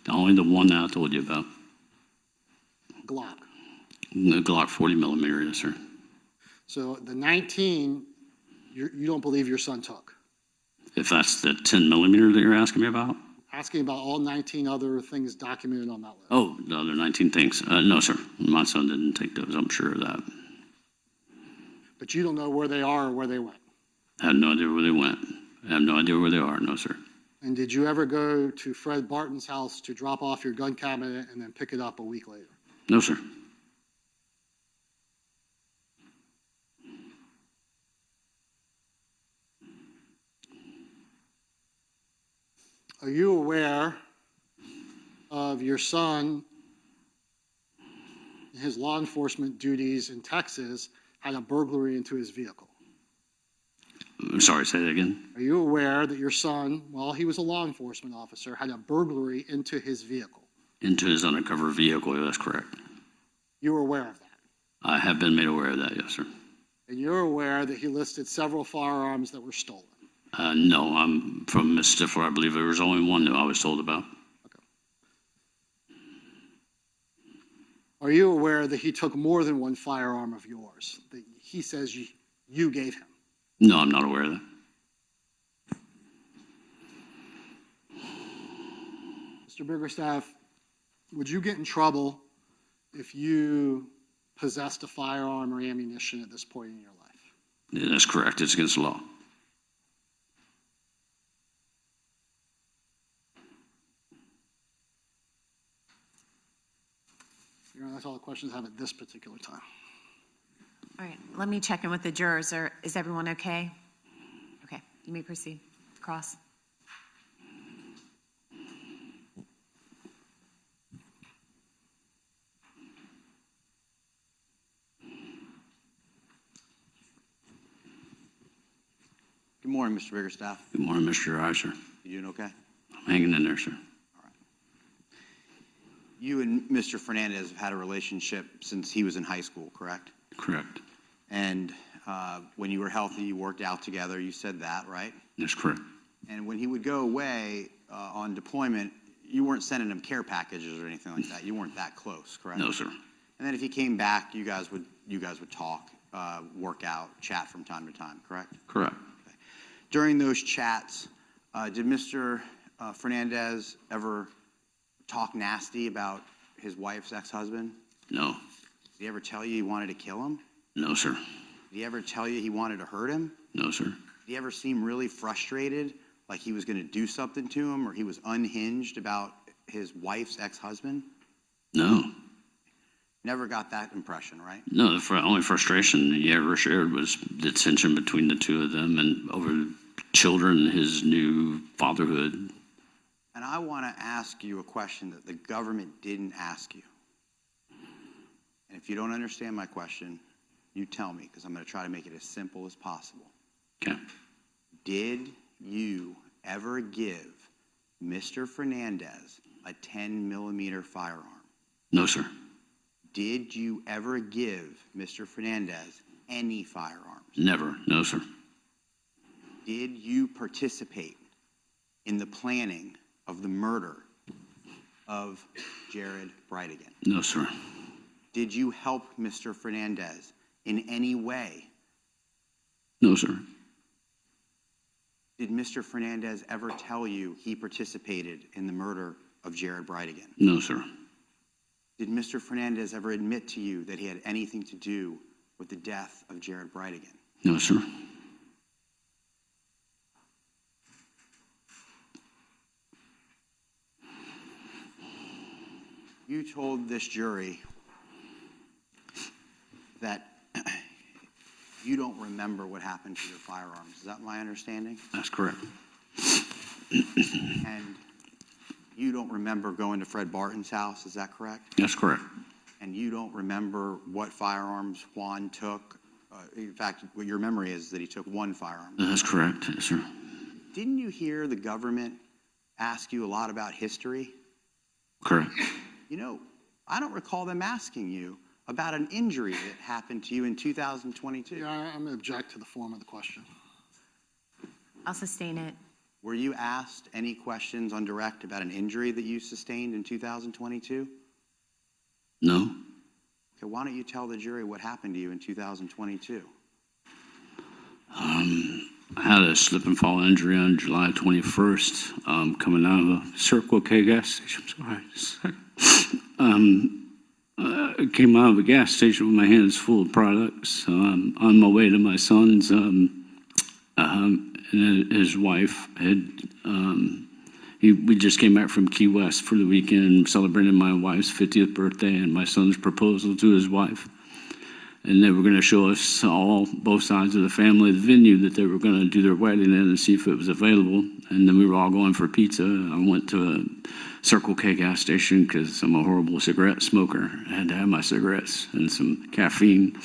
Only the one that I told you about. Glock. The Glock 40 millimeter, yes, sir. So the 19, you don't believe your son took? If that's the 10 millimeter that you're asking me about? Asking about all 19 other things documented on that list. Oh, the other 19 things. No, sir. My son didn't take those. I'm sure of that. But you don't know where they are or where they went? I have no idea where they went. I have no idea where they are. No, sir. And did you ever go to Fred Barton's house to drop off your gun cabinet and then pick it up a week later? No, sir. Are you aware of your son in his law enforcement duties in Texas, had a burglary into his vehicle? I'm sorry, say that again. Are you aware that your son, while he was a law enforcement officer, had a burglary into his vehicle? Into his undercover vehicle, that's correct. You were aware of that? I have been made aware of that, yes, sir. And you're aware that he listed several firearms that were stolen? No, I'm from Miss Stifler. I believe there was only one that I was told about. Okay. Are you aware that he took more than one firearm of yours that he says you gave him? No, I'm not aware of that. Mr. Biggerstaff, would you get in trouble if you possessed a firearm or ammunition at this point in your life? Yeah, that's correct. It's against the law. Your Honor, that's all the questions I have at this particular time. All right, let me check in with the jurors. Is everyone okay? Okay, you may proceed. Cross. Good morning, Mr. Biggerstaff. Good morning, Mr. Reiser. You doing okay? I'm hanging in there, sir. All right. You and Mr. Fernandez have had a relationship since he was in high school, correct? Correct. And when you were healthy, you worked out together. You said that, right? That's correct. And when he would go away on deployment, you weren't sending him care packages or anything like that. You weren't that close, correct? No, sir. And then if he came back, you guys would talk, work out, chat from time to time, correct? Correct. During those chats, did Mr. Fernandez ever talk nasty about his wife's ex-husband? No. Did he ever tell you he wanted to kill him? No, sir. Did he ever tell you he wanted to hurt him? No, sir. Did he ever seem really frustrated, like he was going to do something to him, or he was unhinged about his wife's ex-husband? No. Never got that impression, right? No, the only frustration he ever shared was the tension between the two of them and over children and his new fatherhood. And I want to ask you a question that the government didn't ask you. And if you don't understand my question, you tell me, because I'm going to try to make it as simple as possible. Okay. Did you ever give Mr. Fernandez a 10-millimeter firearm? No, sir. Did you ever give Mr. Fernandez any firearms? Never. No, sir. Did you participate in the planning of the murder of Jared Bridegan? No, sir. Did you help Mr. Fernandez in any way? No, sir. Did Mr. Fernandez ever tell you he participated in the murder of Jared Bridegan? No, sir. Did Mr. Fernandez ever admit to you that he had anything to do with the death of Jared Bridegan? No, sir. You told this jury that you don't remember what happened to your firearms. Is that my understanding? That's correct. And you don't remember going to Fred Barton's house. Is that correct? That's correct. And you don't remember what firearms Juan took. In fact, what your memory is that he took one firearm. That's correct, yes, sir. Didn't you hear the government ask you a lot about history? Correct. You know, I don't recall them asking you about an injury that happened to you in 2022. Your Honor, I'm going to object to the form of the question. I'll sustain it. Were you asked any questions on direct about an injury that you sustained in 2022? No. Okay, why don't you tell the jury what happened to you in 2022? I had a slip and fall injury on July 21st, coming out of a Circle K gas station. Sorry. I came out of a gas station with my hands full of products. On my way to my son's, and his wife had, we just came back from Key West for the weekend, celebrating my wife's 50th birthday and my son's proposal to his wife. and they were going to show us all, both sides of the family, the venue that they were going to do their wedding in and see if it was available. And then we were all going for pizza. I went to a Circle K gas station because I'm a horrible cigarette smoker. I had to have my cigarettes and some caffeine.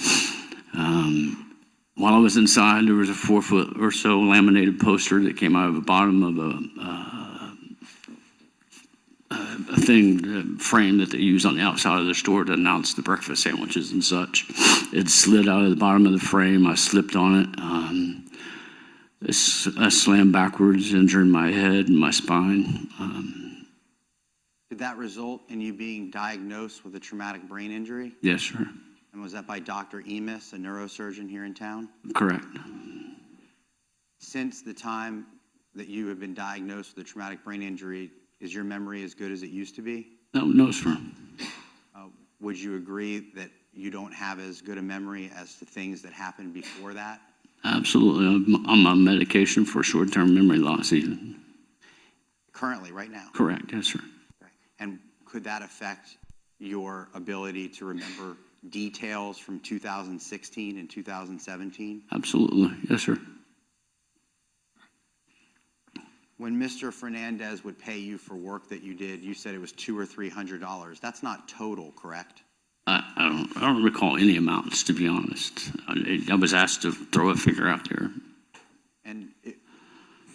While I was inside, there was a 4-foot or so laminated poster that came out of the bottom of a frame that they use on the outside of the store to announce the breakfast sandwiches and such. It slid out of the bottom of the frame. I slipped on it. I slammed backwards, injuring my head and my spine. Did that result in you being diagnosed with a traumatic brain injury? Yes, sir. And was that by Dr. Emis, a neurosurgeon here in town? Correct. Since the time that you have been diagnosed with a traumatic brain injury, is your memory as good as it used to be? No, sir. Would you agree that you don't have as good a memory as to things that happened before that? Absolutely. I'm on medication for short-term memory loss even. Currently, right now? Correct, yes, sir. Okay. And could that affect your ability to remember details from 2016 and 2017? Absolutely, yes, sir. When Mr. Fernandez would pay you for work that you did, you said it was $200 or $300. That's not total, correct? I don't recall any amounts, to be honest. I was asked to throw a figure out there. And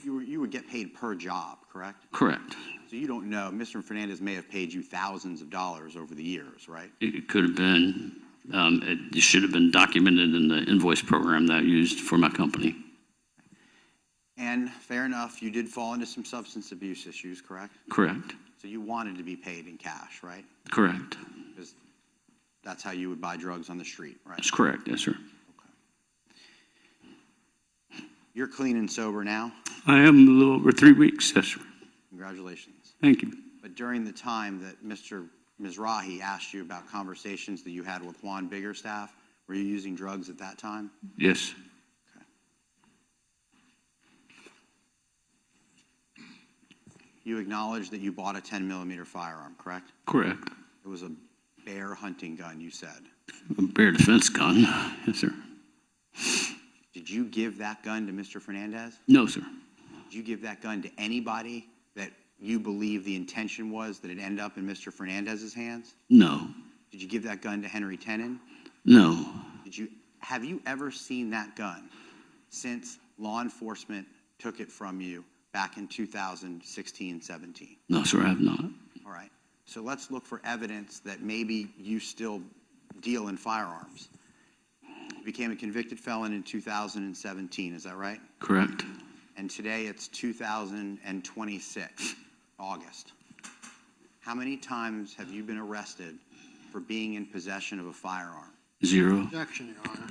you would get paid per job, correct? Correct. So you don't know. Mr. Fernandez may have paid you thousands of dollars over the years, right? It could have been. It should have been documented in the invoice program that I used for my company. And fair enough, you did fall into some substance abuse issues, correct? Correct. So you wanted to be paid in cash, right? Correct. Because that's how you would buy drugs on the street, right? That's correct, yes, sir. Okay. You're clean and sober now? I am a little over 3 weeks, yes, sir. Congratulations. Thank you. But during the time that Mr. Mizrahi asked you about conversations that you had with Juan Biggerstaff, were you using drugs at that time? Yes. Okay. You acknowledge that you bought a 10-millimeter firearm, correct? Correct. It was a bear hunting gun, you said. A bear defense gun, yes, sir. Did you give that gun to Mr. Fernandez? No, sir. Did you give that gun to anybody that you believe the intention was that it end up in Mr. Fernandez's hands? No. Did you give that gun to Henry Tenen? No. Have you ever seen that gun since law enforcement took it from you back in 2016-17? No, sir, I have not. All right. So let's look for evidence that maybe you still deal in firearms. You became a convicted felon in 2017, is that right? Correct. And today it's 2026, August. How many times have you been arrested for being in possession of a firearm? 0. Objection, Your Honor.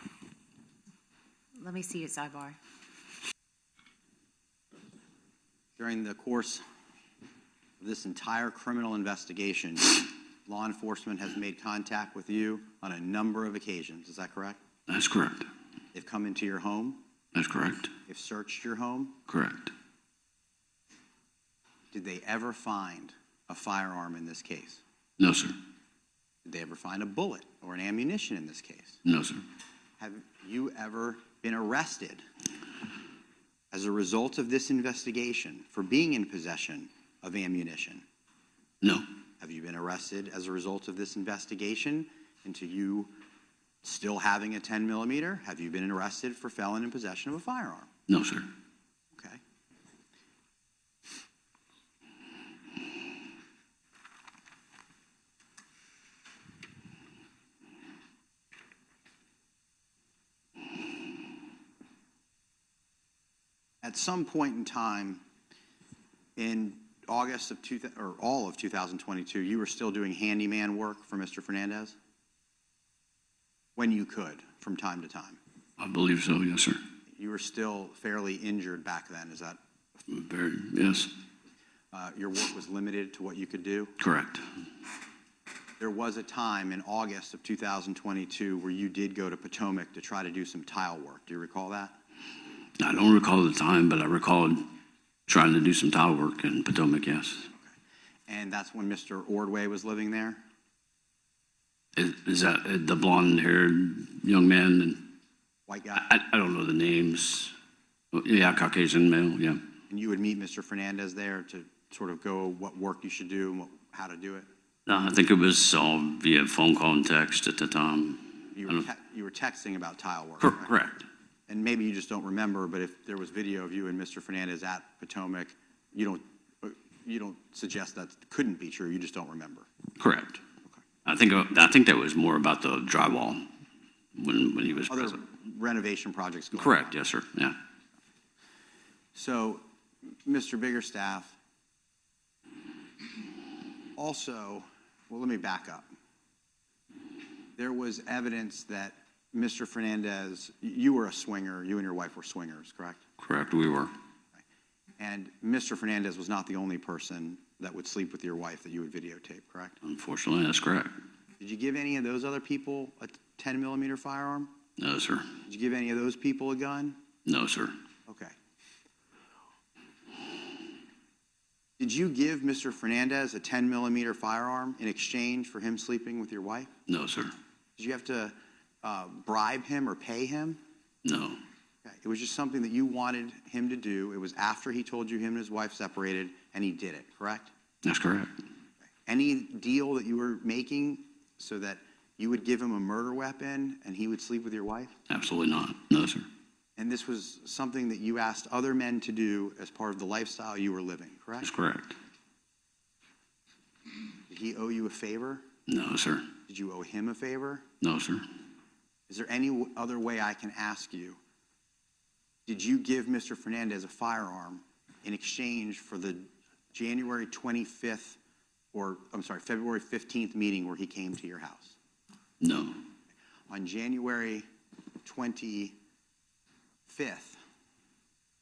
Let me see your sidebar. During the course of this entire criminal investigation, law enforcement has made contact with you on a number of occasions. Is that correct? That's correct. They've come into your home. That's correct. They've searched your home. Correct. Did they ever find a firearm in this case? No, sir. Did they ever find a bullet or an ammunition in this case? No, sir. Have you ever been arrested as a result of this investigation for being in possession of ammunition? No. Have you been arrested as a result of this investigation into you still having a 10-millimeter? Have you been arrested for felon in possession of a firearm? No, sir. Okay. At some point in time in August of all of 2022, you were still doing handyman work for Mr. Fernandez? When you could, from time to time? I believe so, yes, sir. You were still fairly injured back then, is that? Yes. Your work was limited to what you could do? Correct. There was a time in August of 2022 where you did go to Potomac to try to do some tile work. Do you recall that? I don't recall the time, but I recall trying to do some tile work in Potomac, yes. Okay. And that's when Mr. Ordway was living there? Is that the blonde-haired young man? And White guy? I don't know the names. Yeah, Caucasian male, yeah. And you would meet Mr. Fernandez there to sort of go what work you should do and how to do it? No, I think it was all via phone call and text at the time. You were texting about tile work? Correct. And maybe you just don't remember, but if there was video of you and Mr. Fernandez at Potomac, you don't suggest that couldn't be true, you just don't remember? Correct. I think that was more about the drywall when he was Other present. renovation projects going on? Correct, yes, sir, yeah. So, Mr. Biggerstaff, also, well, let me back up. There was evidence that Mr. Fernandez, you were a swinger, you and your wife were swingers, correct? Correct, we were. And Mr. Fernandez was not the only person that would sleep with your wife that you would videotape, correct? Unfortunately, that's correct. Did you give any of those other people a 10 millimeter firearm? No, sir. Did you give any of those people a gun? No, sir. Okay. Did you give Mr. Fernandez a 10 millimeter firearm in exchange for him sleeping with your wife? No, sir. Did you have to bribe him or pay him? No. Okay. It was just something that you wanted him to do. It was after he told you him and his wife separated, and he did it, correct? That's correct. Any deal that you were making so that you would give him a murder weapon and he would sleep with your wife? Absolutely not. No, sir. And this was something that you asked other men to do as part of the lifestyle you were living, correct? That's correct. Did he owe you a favor? No, sir. Did you owe him a favor? No, sir. Is there any other way I can ask you? Did you give Mr. Fernandez a firearm in exchange for the January 25th or, I'm sorry, February 15th meeting where he came to your house? No. On January 25th,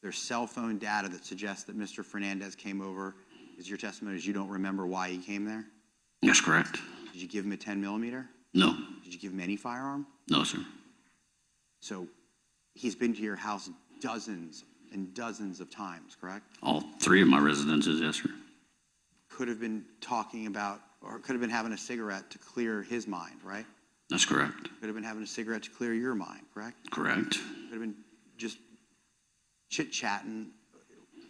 there's cell phone data that suggests that Mr. Fernandez came over. Is your testimony is you don't remember why he came there? That's correct. Did you give him a 10 millimeter? No. Did you give him any firearm? No, sir. So he's been to your house dozens and dozens of times, correct? All three of my residences, yes, sir. Could have been talking about, or could have been having a cigarette to clear his mind, right? That's correct. Could have been having a cigarette to clear your mind, correct? Correct. Could have been just chit-chatting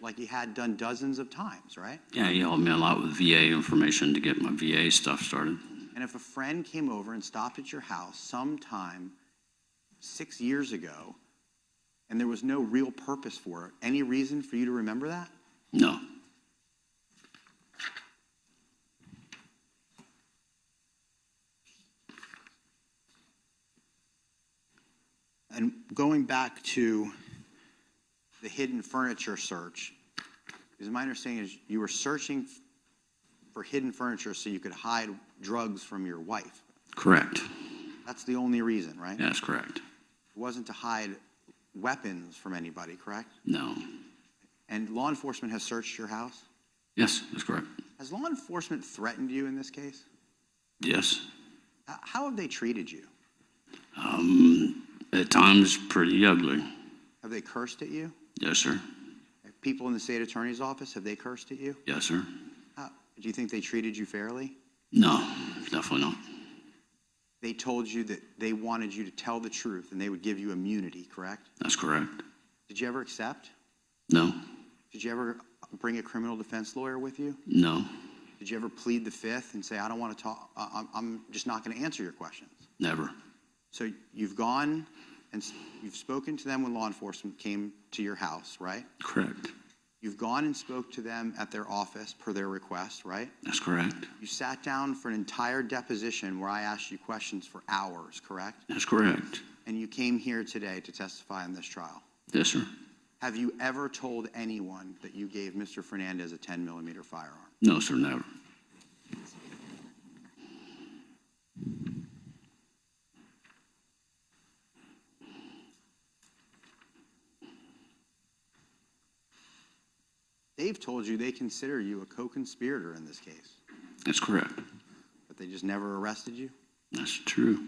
like he had done dozens of times, right? Yeah, he helped me a lot with VA information to get my VA stuff started. And if a friend came over and stopped at your house sometime 6 years ago, and there was no real purpose for it, any reason for you to remember that? No. And going back to the hidden furniture search, because my understanding is you were searching for hidden furniture so you could hide drugs from your wife. Correct. That's the only reason, right? Yeah, that's correct. It wasn't to hide weapons from anybody, correct? No. And law enforcement has searched your house? Yes, that's correct. Has law enforcement threatened you in this case? Yes. How have they treated you? At times, pretty ugly. Have they cursed at you? Yes, sir. People in the state attorney's office, have they cursed at you? Yes, sir. Do you think they treated you fairly? No, definitely not. They told you that they wanted you to tell the truth and they would give you immunity, correct? That's correct. Did you ever accept? No. Did you ever bring a criminal defense lawyer with you? No. Did you ever plead the fifth and say, I don't want to talk, I'm just not going to answer your questions? Never. So you've gone and you've spoken to them when law enforcement came to your house, right? Correct. You've gone and spoke to them at their office per their request, right? That's correct. You sat down for an entire deposition where I asked you questions for hours, correct? That's correct. And you came here today to testify in this trial. Yes, sir. Have you ever told anyone that you gave Mr. Fernandez a 10 millimeter firearm? No, sir, never. They've told you they consider you a co-conspirator in this case, That's correct. but they just never arrested you? That's true.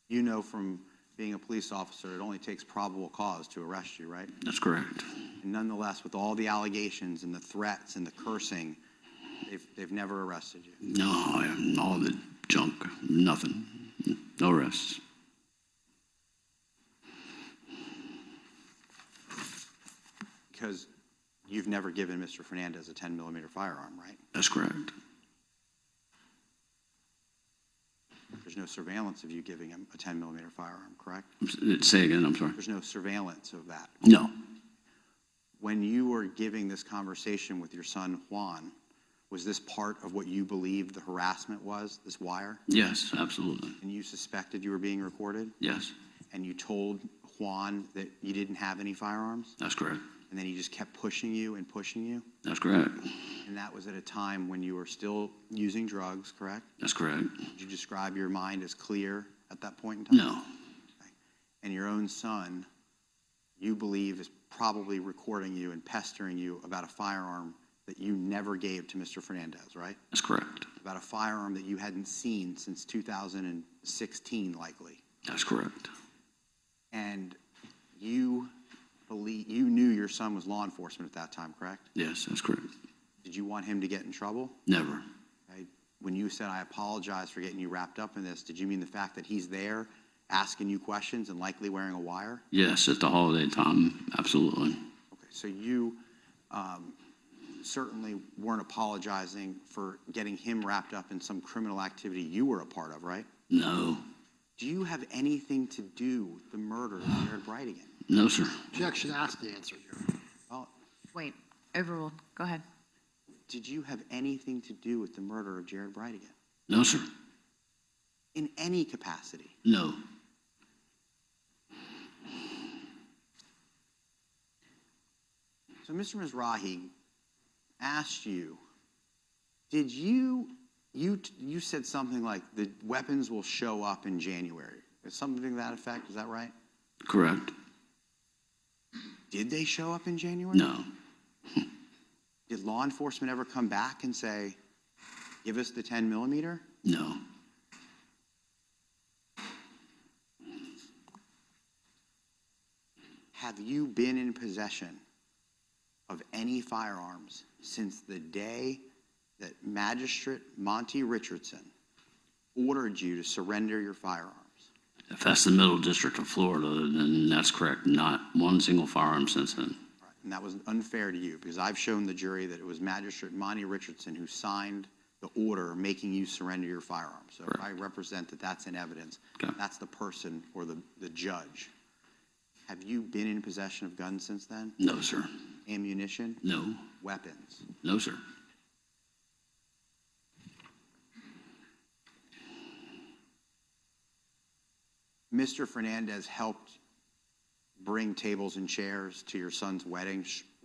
You know from being a police officer, it only takes probable cause to arrest you, right? That's correct. And nonetheless, with all the allegations and the threats and the cursing, they've never arrested you. No, all the junk, nothing, no arrests. Because you've never given Mr. Fernandez a 10-millimeter firearm, right? That's correct. There's no surveillance of you giving him a 10-millimeter firearm, correct? Say again, I'm sorry. There's no surveillance of that. No, When you were giving this conversation with your son, Juan, was this part of what you believed the harassment was, this wire? yes, absolutely, And you suspected you were being recorded? yes, And you told Juan that you didn't have any firearms? that's correct, And then he just kept pushing you and pushing you? that's correct, And that was at a time when you were still using drugs, correct? that's correct. Did you describe your mind as clear at that point in time? No, And your own son, you believe, is probably recording you and pestering you about a firearm that you never gave to Mr. Fernandez, right? that's correct, About a firearm that you hadn't seen since 2016, likely. that's correct. And you knew your son was law enforcement at that time, correct? Yes, that's correct. Did you want him to get in trouble? Never. Okay. When you said, I apologize for getting you wrapped up in this, did you mean the fact that he's there asking you questions and likely wearing a wire? Yes, at the holiday time, absolutely. Okay, so you certainly weren't apologizing for getting him wrapped up in some criminal activity you were a part of, right? No, Do you have anything to do with the murder of Jared Bridegan? no, sir. Objection asked the answer here. Well, Wait, overruled. Go ahead. did you have anything to do with the murder of Jared Bridegan? No, sir. In any capacity? No, So Mr. Mizrahi asked you, did you said something like the weapons will show up in January. Is something to that effect, is that right? correct. Did they show up in January? No, Did law enforcement ever come back and say, give us the 10-millimeter? no, Have you been in possession of any firearms since the day that Magistrate Monty Richardson ordered you to surrender your firearms? if that's the Middle District of Florida, then that's correct. Not one single firearm since then. All right, and that was unfair to you because I've shown the jury that it was Magistrate Monty Richardson who signed the order making you surrender your firearms. So if I represent that that's in evidence, Okay. that's the person or the judge. Have you been in possession of guns since then? No, sir. Ammunition? No, Weapons? no, sir. Mr. Fernandez helped bring tables and chairs to your son's wedding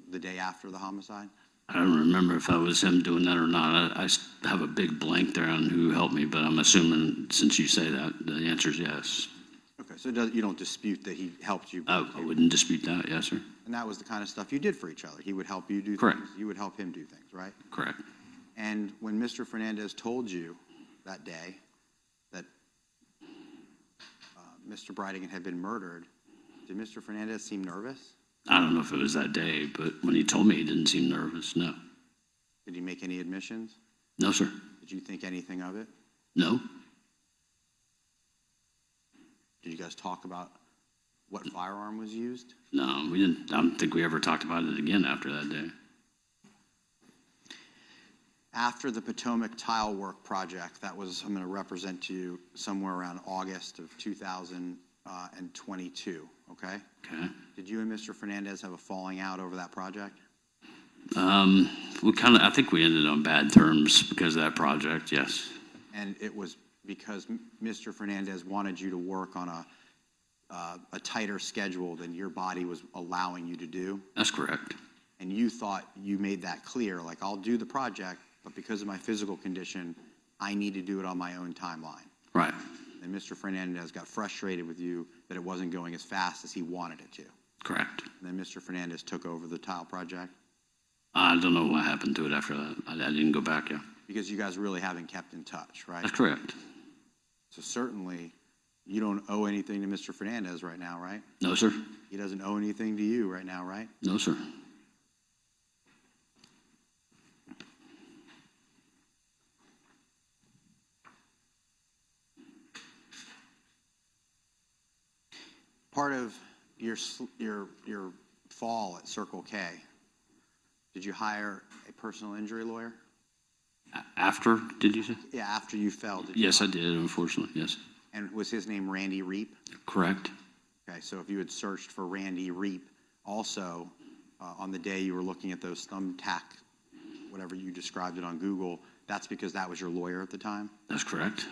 the day after the homicide? I don't remember if that was him doing that or not. I have a big blank there on who helped me, but I'm assuming since you say that, the answer is yes. Okay, so you don't dispute that he helped you? I wouldn't dispute that, yes, sir. And that was the kind of stuff you did for each other? He would help you do Correct. things? You would help him do things, right? Correct. And when Mr. Fernandez told you that day that Mr. Bridegan had been murdered, did Mr. Fernandez seem nervous? I don't know if it was that day, but when he told me, he didn't seem nervous. No. Did he make any admissions? No, sir. Did you think anything of it? No. Did you guys talk about what firearm was used? No, we didn't. I don't think we ever talked about it again after that day. After the Potomac tile work project, that was, I'm going to represent to you somewhere around August of 2022, okay? Okay. Did you and Mr. Fernandez have a falling out over that project? I think we ended on bad terms because of that project, yes. And it was because Mr. Fernandez wanted you to work on a tighter schedule than your body was allowing you to do? That's correct. And you thought you made that clear, like, I'll do the project, but because of my physical condition, I need to do it on my own timeline. Right. And Mr. Fernandez got frustrated with you that it wasn't going as fast as he wanted it to. Correct. And then Mr. Fernandez took over the tile project I don't know what happened to it after that. I didn't go back, yeah. because you guys really haven't kept in touch, right? That's correct. So certainly you don't owe anything to Mr. Fernandez right now, right? No, sir. He doesn't owe anything to you right now, right? No, sir. part of your fall at Circle K, did you hire a personal injury lawyer? After, did you say? Yeah, after you fell, did you? Yes, I did, unfortunately, yes. And was his name Randy Reap? Correct. Okay, so if you had searched for Randy Reap, also on the day you were looking at those thumbtack, whatever you described it on Google, that's because that was your lawyer at the time? That's correct.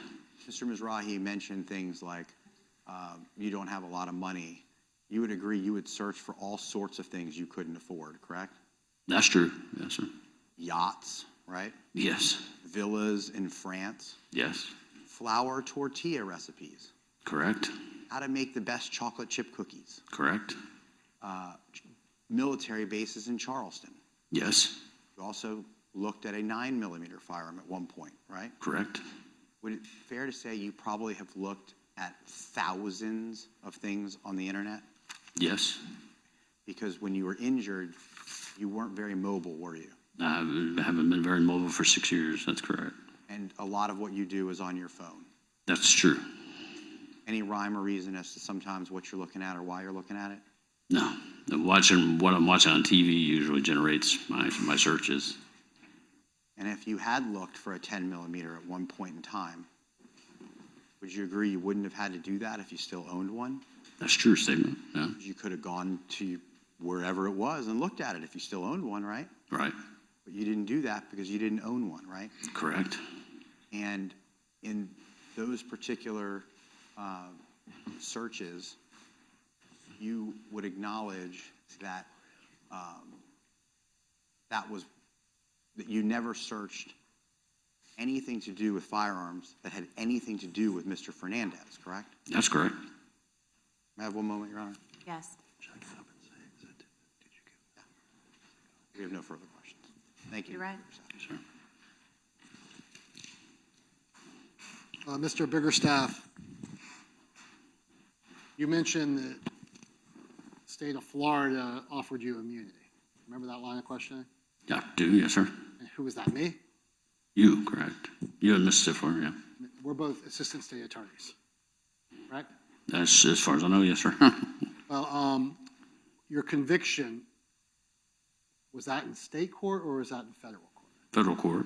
Mr. Mizrahi mentioned things like you don't have a lot of money. You would agree you would search for all sorts of things you couldn't afford, correct? That's true, yes, sir. Yachts, right? Yes, Villas in France. yes, Flour tortilla recipes. correct, How to make the best chocolate chip cookies. correct, Military bases in Charleston. yes, You also looked at a 9mm firearm at one point, right? correct, Would it fair to say you probably have looked at thousands of things on the internet? yes. Because when you were injured, you weren't very mobile, were you? I haven't been very mobile for 6 years, that's correct. And a lot of what you do is on your phone. That's true. Any rhyme or reason as to sometimes what you're looking at or why you're looking at it? No, what I'm watching on TV usually generates my searches. And if you had looked for a 10mm at one point in time, would you agree you wouldn't have had to do that if you still owned one? That's a true statement, yeah, You could have gone to wherever it was and looked at it if you still owned one, right? right, But you didn't do that because you didn't own one, right? correct, And in those particular searches, you would acknowledge that that you never searched anything to do with firearms that had anything to do with Mr. Fernandez, correct? that's correct. May I have one moment, Your Honor? Yes. We have no further questions. Thank you. You're right. Sure. Mr. Biggerstaff, you mentioned that the state of Florida offered you immunity. Remember that line of questioning? Yeah, do, yes, sir. And who was that, me? You, correct. You and Ms. Stifler, yeah. We're both assistant state attorneys, right? That's as far as I know, yes, sir. Well, your conviction, was that in state court or was that in federal court? Federal court.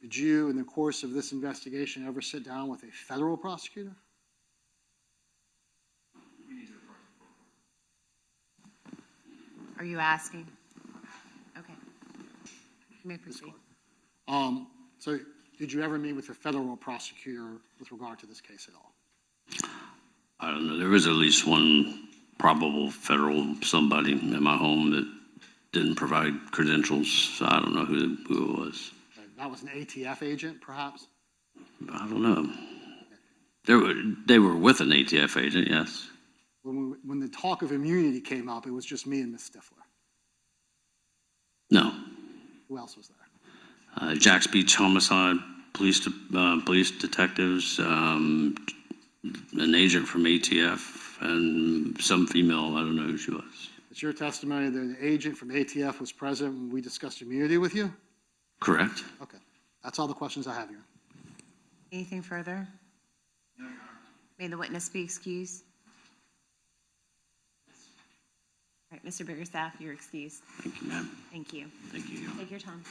Did you, in the course of this investigation, ever sit down with a federal prosecutor? Are you asking? Okay. You may proceed. So did you ever meet with a federal prosecutor with regard to this case at all? I don't know. There was at least one probable federal somebody in my home that didn't provide credentials. So I don't know who it was. That was an ATF agent, perhaps? I don't know. They were with an ATF agent, yes. When the talk of immunity came up, it was just me and Ms. Stifler. No. Who else was there? Jack's Beach homicide, police detectives, an agent from ATF, and some female. I don't know who she was. It's your testimony that an agent from ATF was present when we discussed immunity with you? Correct. Okay. That's all the questions I have here. Anything further? No, Your Honor. May the witness be excused. All right, Mr. Biggerstaff, you're excused. Thank you, ma'am. Thank you. Thank you. Take your time.